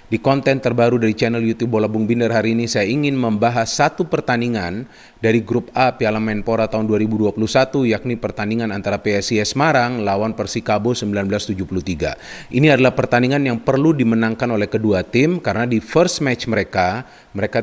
Di konten terbaru dari channel YouTube Bola Bung Binder hari ini saya ingin membahas satu pertandingan dari grup A Piala Menpora tahun 2021, yakni pertandingan antara PSIS Semarang lawan Persikabo 1973. Ini adalah pertandingan yang perlu dimenangkan oleh kedua tim karena di first match mereka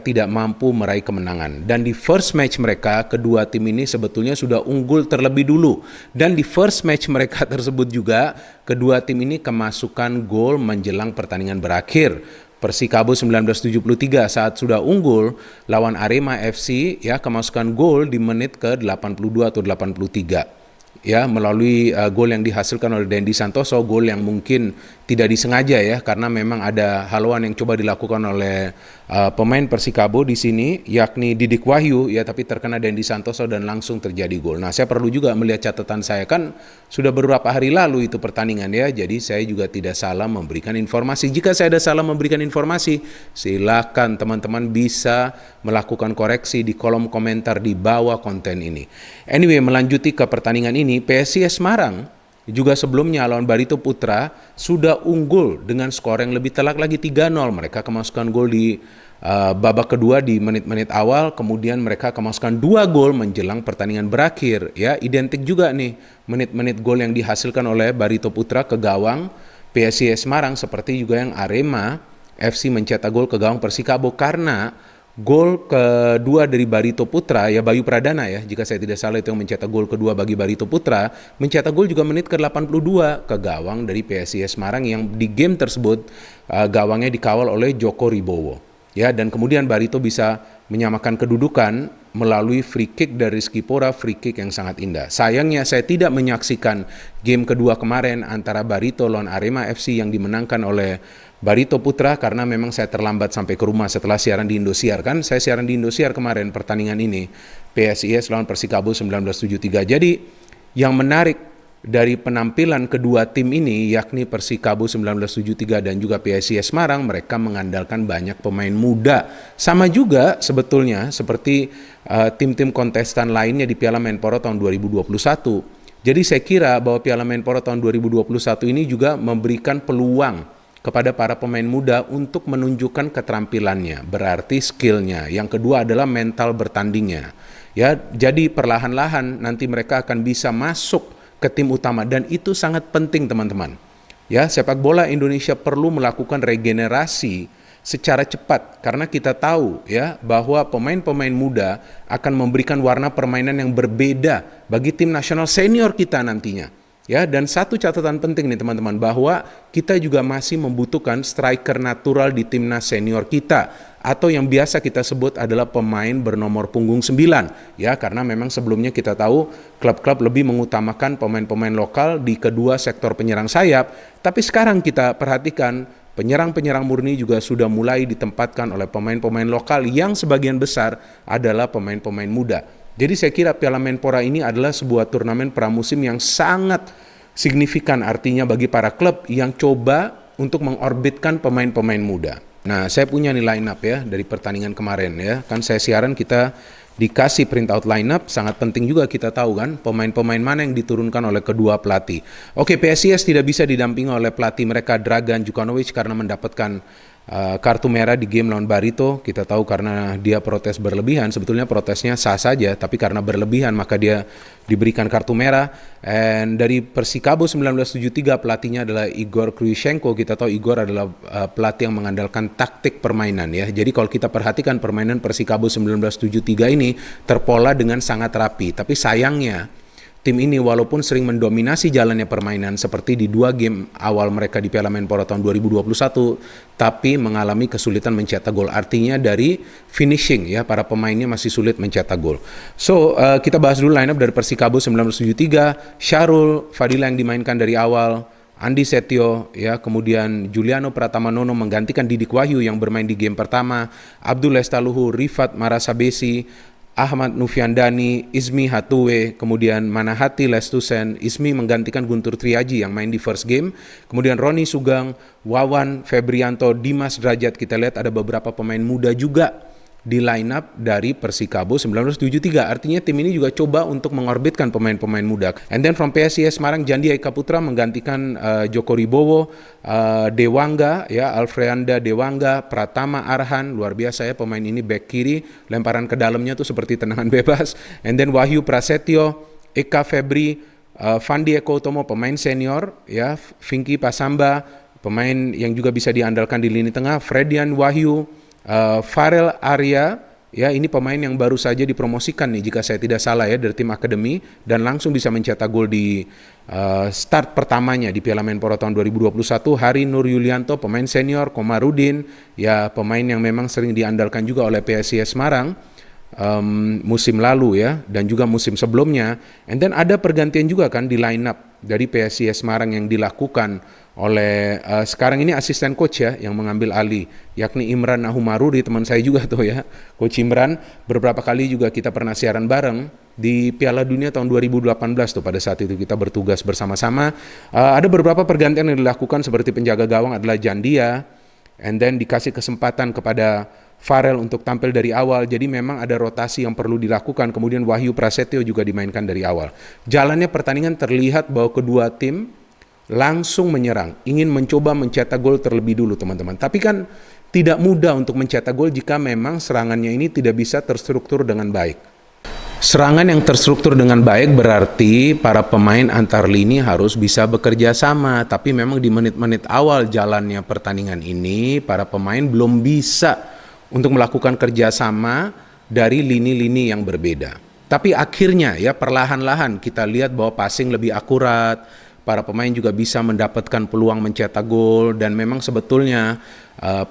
tidak mampu meraih kemenangan. Dan di first match mereka, kedua tim ini sebetulnya sudah unggul terlebih dulu. Dan di first match mereka tersebut juga, kedua tim ini kemasukan gol menjelang pertandingan berakhir. Persikabo 1973 saat sudah unggul lawan Arema FC ya kemasukan gol di menit ke 82 atau 83 ya melalui gol yang dihasilkan oleh Dendi Santoso, gol yang mungkin tidak disengaja ya karena memang ada haluan yang coba dilakukan oleh pemain Persikabo di sini yakni Didik Wahyu ya, tapi terkena Dendi Santoso dan langsung terjadi gol. Nah, saya perlu juga melihat catatan saya, kan sudah beberapa hari lalu itu pertandingan ya, jadi saya juga tidak salah memberikan informasi. Jika saya ada salah memberikan informasi, silakan teman-teman bisa melakukan koreksi di kolom komentar di bawah konten ini. Anyway, melanjuti ke pertandingan ini, PSIS Semarang juga sebelumnya lawan Barito Putra sudah unggul dengan skor yang lebih telak lagi 3-0. Mereka kemasukan gol di babak kedua di menit-menit awal, kemudian mereka kemasukan 2 gol menjelang pertandingan berakhir. Ya, identik juga nih menit-menit gol yang dihasilkan oleh Barito Putra ke gawang PSIS Semarang, seperti juga yang Arema FC mencetak gol ke gawang Persikabo, karena gol kedua dari Barito Putra, ya Bayu Pradana ya, jika saya tidak salah itu yang mencetak gol kedua bagi Barito Putra, mencetak gol juga menit ke-82 ke gawang dari PSIS Semarang yang di game tersebut gawangnya dikawal oleh Joko Ribowo. Ya, dan kemudian Barito bisa menyamakan kedudukan melalui free kick dari Rizky Pora, free kick yang sangat indah. Sayangnya saya tidak menyaksikan game kedua kemarin antara Barito lawan Arema FC yang dimenangkan oleh Barito Putra karena memang saya terlambat sampai ke rumah setelah siaran di Indosiar. Kan saya siaran di Indosiar kemarin pertandingan ini, PSIS lawan Persikabo 1973. Jadi yang menarik dari penampilan kedua tim ini yakni Persikabo 1973 dan juga PSIS Semarang, mereka mengandalkan banyak pemain muda. Sama juga sebetulnya seperti tim-tim kontestan lainnya di Piala Menpora tahun 2021. Jadi saya kira bahwa Piala Menpora tahun 2021 ini juga memberikan peluang kepada para pemain muda untuk menunjukkan keterampilannya, berarti skillnya. Yang kedua adalah mental bertandingnya. Ya, jadi perlahan-lahan nanti mereka akan bisa masuk ke tim utama, dan itu sangat penting teman-teman. Ya, sepak bola Indonesia perlu melakukan regenerasi secara cepat karena kita tahu ya bahwa pemain-pemain muda akan memberikan warna permainan yang berbeda bagi tim nasional senior kita nantinya. Ya, dan satu catatan penting nih teman-teman, bahwa kita juga masih membutuhkan striker natural di timnas senior kita, atau yang biasa kita sebut adalah pemain bernomor punggung 9. Ya, karena memang sebelumnya kita tahu klub-klub lebih mengutamakan pemain-pemain lokal di kedua sektor penyerang sayap, tapi sekarang kita perhatikan penyerang-penyerang murni juga sudah mulai ditempatkan oleh pemain-pemain lokal yang sebagian besar adalah pemain-pemain muda. Jadi saya kira Piala Menpora ini adalah sebuah turnamen pramusim yang sangat signifikan artinya bagi para klub yang coba untuk mengorbitkan pemain-pemain muda. Nah, saya punya nih line up ya dari pertandingan kemarin ya. Kan saya siaran kita dikasih print out line up, sangat penting juga kita tahu kan pemain-pemain mana yang diturunkan oleh kedua pelatih. Oke, PSIS tidak bisa didampingi oleh pelatih mereka Dragan Jukanovic karena mendapatkan kartu merah di game lawan Barito. Kita tahu karena dia protes berlebihan, sebetulnya protesnya sah saja, tapi karena berlebihan maka dia diberikan kartu merah. Dan dari Persikabo 1973 pelatihnya adalah Igor Kryushenko. Kita tahu Igor adalah pelatih yang mengandalkan taktik permainan ya. Jadi kalau kita perhatikan permainan Persikabo 1973 ini terpola dengan sangat rapi, tapi sayangnya tim ini walaupun sering mendominasi jalannya permainan seperti di 2 game awal mereka di Piala Menpora tahun 2021, tapi mengalami kesulitan mencetak gol. Artinya dari finishing ya, para pemainnya masih sulit mencetak gol. So, kita bahas dulu line up dari Persikabo 1973. Syarul Fadila yang dimainkan dari awal, Andi Setio ya, kemudian Juliano Pratamanono menggantikan Didik Wahyu yang bermain di game pertama, Abdul Lestaluhu, Rifat Marasabesi, Ahmad Nufiandani, Izmi Hatuwe, kemudian Manahati Lestusen, Ismi menggantikan Guntur Triaji yang main di first game, kemudian Roni Sugang, Wawan Febrianto, Dimas Derajat. Kita lihat ada beberapa pemain muda juga di line up dari Persikabo 1973. Artinya tim ini juga coba untuk mengorbitkan pemain-pemain muda. And then from PSIS Semarang, Jandia Eka Putra menggantikan Joko Ribowo, Dewangga, ya Alfreanda Dewangga, Pratama Arhan, luar biasa ya pemain ini back kiri, lemparan ke dalamnya tuh seperti tendangan bebas. And then Wahyu Prasetyo, Eka Febri, Fandi Eko Utomo pemain senior, ya Finky Pasamba, pemain yang juga bisa diandalkan di lini tengah, Fredian Wahyu, Farel Arya, ya ini pemain yang baru saja dipromosikan nih jika saya tidak salah ya dari tim akademi dan langsung bisa mencetak gol di start pertamanya di Piala Menpora tahun 2021. Hari Nur Yulianto pemain senior, Komarudin ya pemain yang memang sering diandalkan juga oleh PSIS Semarang musim lalu ya dan juga musim sebelumnya. And then ada pergantian juga kan di line up dari PSIS Semarang yang dilakukan oleh sekarang ini asisten coach ya yang mengambil alih, yakni Imran Nahumaruri, teman saya juga tuh ya, Coach Imran. Beberapa kali juga kita pernah siaran bareng di Piala Dunia tahun 2018 tuh, pada saat itu kita bertugas bersama-sama. Ada beberapa pergantian yang dilakukan seperti penjaga gawang adalah Jandia, and then dikasih kesempatan kepada Farel untuk tampil dari awal. Jadi memang ada rotasi yang perlu dilakukan. Kemudian Wahyu Prasetyo juga dimainkan dari awal. Jalannya pertandingan terlihat bahwa kedua tim langsung menyerang, ingin mencoba mencetak gol terlebih dulu teman-teman. Tapi kan tidak mudah untuk mencetak gol jika memang serangannya ini tidak bisa terstruktur dengan baik. Serangan yang terstruktur dengan baik berarti para pemain antar lini harus bisa bekerja sama. Tapi memang di menit-menit awal jalannya pertandingan ini, para pemain belum bisa untuk melakukan kerjasama dari lini-lini yang berbeda. Tapi akhirnya ya perlahan-lahan kita lihat bahwa passing lebih akurat, para pemain juga bisa mendapatkan peluang mencetak gol, dan memang sebetulnya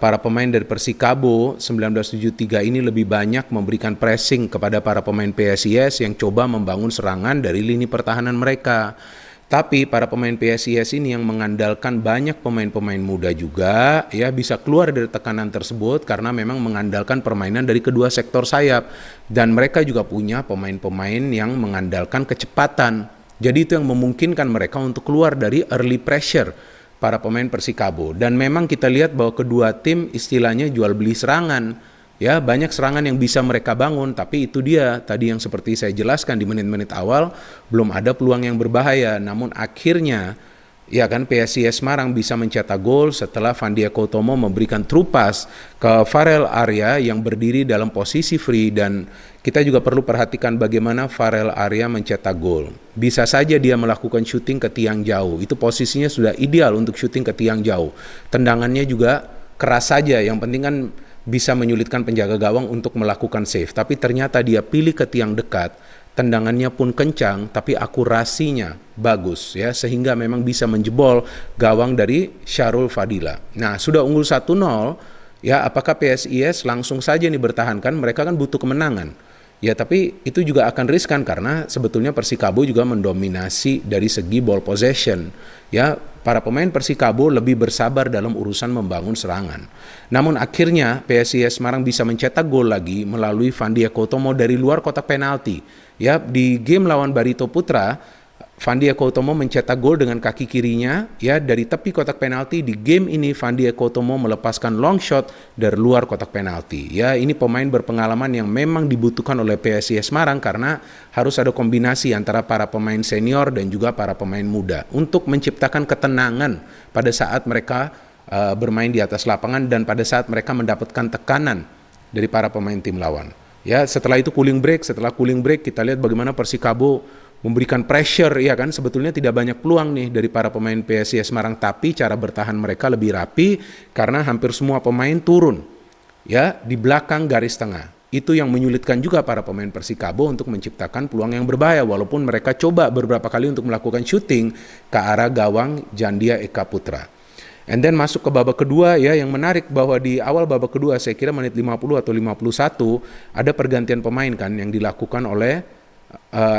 para pemain dari Persikabo 1973 ini lebih banyak memberikan pressing kepada para pemain PSIS yang coba membangun serangan dari lini pertahanan mereka. Tapi para pemain PSIS ini yang mengandalkan banyak pemain-pemain muda juga ya bisa keluar dari tekanan tersebut karena memang mengandalkan permainan dari kedua sektor sayap, dan mereka juga punya pemain-pemain yang mengandalkan kecepatan. Jadi itu yang memungkinkan mereka untuk keluar dari early pressure para pemain Persikabo. Dan memang kita lihat bahwa kedua tim istilahnya jual beli serangan. Ya, banyak serangan yang bisa mereka bangun, tapi itu dia tadi yang seperti saya jelaskan di menit-menit awal belum ada peluang yang berbahaya. Namun akhirnya ya kan PSIS Semarang bisa mencetak gol setelah Fandi Eko Utomo memberikan true pass ke Farel Arya yang berdiri dalam posisi free, dan kita juga perlu perhatikan bagaimana Farel Arya mencetak gol. Bisa saja dia melakukan syuting ke tiang jauh, itu posisinya sudah ideal untuk syuting ke tiang jauh. Tendangannya juga keras saja, yang penting kan bisa menyulitkan penjaga gawang untuk melakukan save. Tapi ternyata dia pilih ke tiang dekat, tendangannya pun kencang, tapi akurasinya bagus ya, sehingga memang bisa menjebol gawang dari Syarul Fadila. Nah, sudah unggul 1-0 ya, apakah PSIS langsung saja nih bertahankan? Mereka kan butuh kemenangan. Ya, tapi itu juga akan riskan karena sebetulnya Persikabo juga mendominasi dari segi ball possession. Ya, para pemain Persikabo lebih bersabar dalam urusan membangun serangan. Namun akhirnya PSIS Semarang bisa mencetak gol lagi melalui Fandi Eko Utomo dari luar kotak penalti. Ya, di game lawan Barito Putra, Fandi Eko Utomo mencetak gol dengan kaki kirinya ya dari tepi kotak penalti. Di game ini Fandi Eko Utomo melepaskan long shot dari luar kotak penalti. Ya, ini pemain berpengalaman yang memang dibutuhkan oleh PSIS Semarang karena harus ada kombinasi antara para pemain senior dan juga para pemain muda untuk menciptakan ketenangan pada saat mereka bermain di atas lapangan dan pada saat mereka mendapatkan tekanan dari para pemain tim lawan. Ya, setelah itu cooling break, kita lihat bagaimana Persikabo memberikan pressure, ya kan, sebetulnya tidak banyak peluang nih dari para pemain PSIS Semarang, tapi cara bertahan mereka lebih rapi karena hampir semua pemain turun ya di belakang garis tengah. Itu yang menyulitkan juga para pemain Persikabo untuk menciptakan peluang yang berbahaya, walaupun mereka coba beberapa kali untuk melakukan shooting ke arah gawang Jandia Eka Putra. And then masuk ke babak kedua ya, yang menarik bahwa di awal babak kedua saya kira menit 50 atau 51 ada pergantian pemain kan yang dilakukan oleh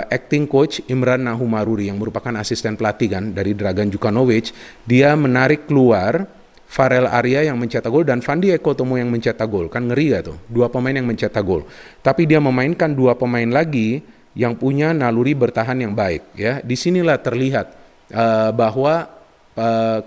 acting coach Imran Nahumaruri yang merupakan asisten pelatih kan dari Dragan Djukanovic. Dia menarik keluar Farel Arya yang mencetak gol dan Fandi Eko Utomo yang mencetak gol. Kan ngeri gak tuh? Dua pemain yang mencetak gol. Tapi dia memainkan dua pemain lagi yang punya naluri bertahan yang baik ya. Disinilah terlihat bahwa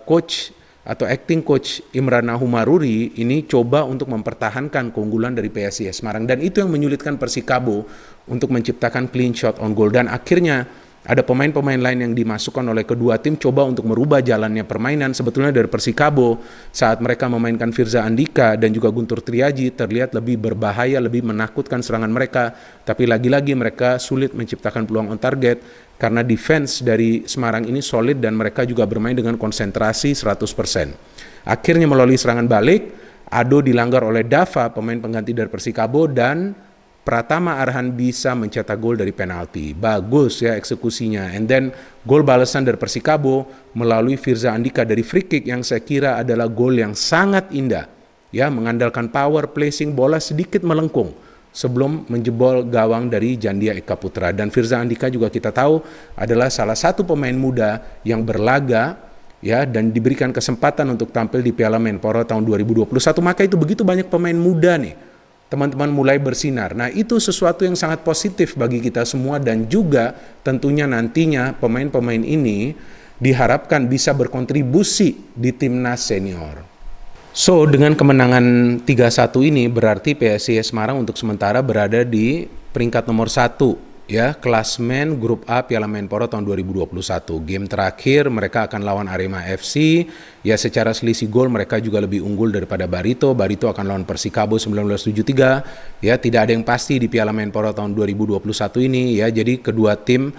coach atau acting coach Imran Humaruri ini coba untuk mempertahankan keunggulan dari PSIS Semarang, dan itu yang menyulitkan Persikabo untuk menciptakan clean shot on goal. Dan akhirnya ada pemain-pemain lain yang dimasukkan oleh kedua tim coba untuk merubah jalannya permainan. Sebetulnya dari Persikabo saat mereka memainkan Firza Andika dan juga Guntur Triaji terlihat lebih berbahaya, lebih menakutkan serangan mereka. Tapi lagi-lagi mereka sulit menciptakan peluang on target karena defense dari Semarang ini solid dan mereka juga bermain dengan konsentrasi 100%. Akhirnya melalui serangan balik, Ado dilanggar oleh Dava, pemain pengganti dari Persikabo, dan Pratama Arhan bisa mencetak gol dari penalti. Bagus ya eksekusinya. And then gol balasan dari Persikabo melalui Firza Andika dari free kick yang saya kira adalah gol yang sangat indah. Ya, mengandalkan power placing, bola sedikit melengkung sebelum menjebol gawang dari Jandia Eka Putra. Dan Firza Andika juga kita tahu adalah salah satu pemain muda yang berlaga ya dan diberikan kesempatan untuk tampil di Piala Menpora tahun 2021. Maka itu begitu banyak pemain muda nih, teman-teman mulai bersinar. Nah, itu sesuatu yang sangat positif bagi kita semua, dan juga tentunya nantinya pemain-pemain ini diharapkan bisa berkontribusi di timnas senior. So, dengan kemenangan 3-1 ini berarti PSIS Semarang untuk sementara berada di peringkat nomor 1 ya, klasmen grup A Piala Menpora tahun 2021. Game terakhir mereka akan lawan Arema FC. Ya, secara selisih gol mereka juga lebih unggul daripada Barito. Barito akan lawan Persikabo 1973. Ya, tidak ada yang pasti di Piala Menpora tahun 2021 ini ya. Jadi kedua tim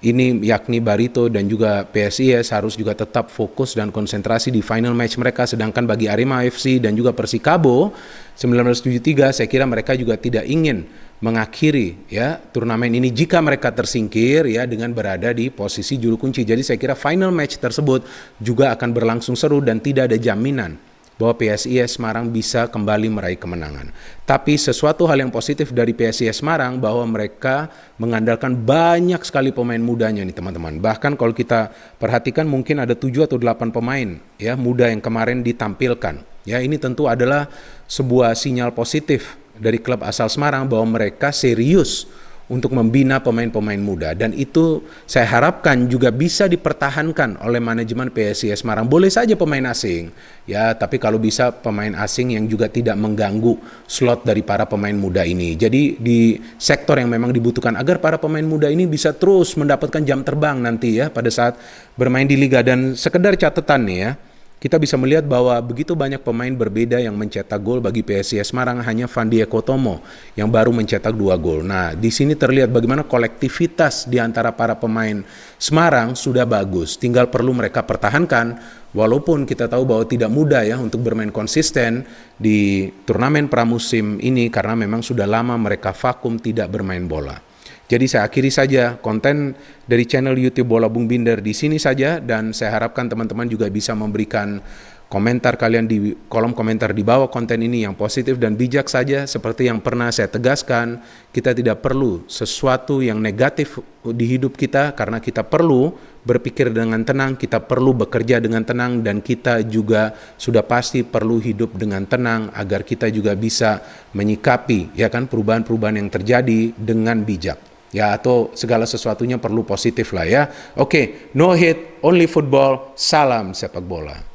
ini yakni Barito dan juga PSIS harus juga tetap fokus dan konsentrasi di final match mereka. Sedangkan bagi Arema FC dan juga Persikabo 1973 saya kira mereka juga tidak ingin mengakhiri ya turnamen ini jika mereka tersingkir ya dengan berada di posisi juru kunci. Jadi saya kira final match tersebut juga akan berlangsung seru dan tidak ada jaminan bahwa PSIS Semarang bisa kembali meraih kemenangan. Tapi sesuatu hal yang positif dari PSIS Semarang bahwa mereka mengandalkan banyak sekali pemain mudanya nih teman-teman. Bahkan kalau kita perhatikan mungkin ada 7 atau 8 pemain ya muda yang kemarin ditampilkan. Ya, ini tentu adalah sebuah sinyal positif dari klub asal Semarang bahwa mereka serius untuk membina pemain-pemain muda, dan itu saya harapkan juga bisa dipertahankan oleh manajemen PSIS Semarang. Boleh saja pemain asing ya, tapi kalau bisa pemain asing yang juga tidak mengganggu slot dari para pemain muda ini. Jadi di sektor yang memang dibutuhkan agar para pemain muda ini bisa terus mendapatkan jam terbang nanti ya pada saat bermain di liga. Dan sekedar catatan nih ya, kita bisa melihat bahwa begitu banyak pemain berbeda yang mencetak gol bagi PSIS Semarang, hanya Fandi Ekotomo yang baru mencetak 2 gol. Nah, di sini terlihat bagaimana kolektivitas di antara para pemain Semarang sudah bagus. Tinggal perlu mereka pertahankan, walaupun kita tahu bahwa tidak mudah ya untuk bermain konsisten di turnamen pramusim ini karena memang sudah lama mereka vakum tidak bermain bola. Jadi saya akhiri saja konten dari channel YouTube Bola Bung Binder di sini saja, dan saya harapkan teman-teman juga bisa memberikan komentar kalian di kolom komentar di bawah konten ini yang positif dan bijak saja. Seperti yang pernah saya tegaskan, kita tidak perlu sesuatu yang negatif di hidup kita karena kita perlu berpikir dengan tenang, kita perlu bekerja dengan tenang, dan kita juga sudah pasti perlu hidup dengan tenang agar kita juga bisa menyikapi ya kan perubahan-perubahan yang terjadi dengan bijak. Ya, atau segala sesuatunya perlu positif lah ya. Oke, no hate, only football, salam sepak bola.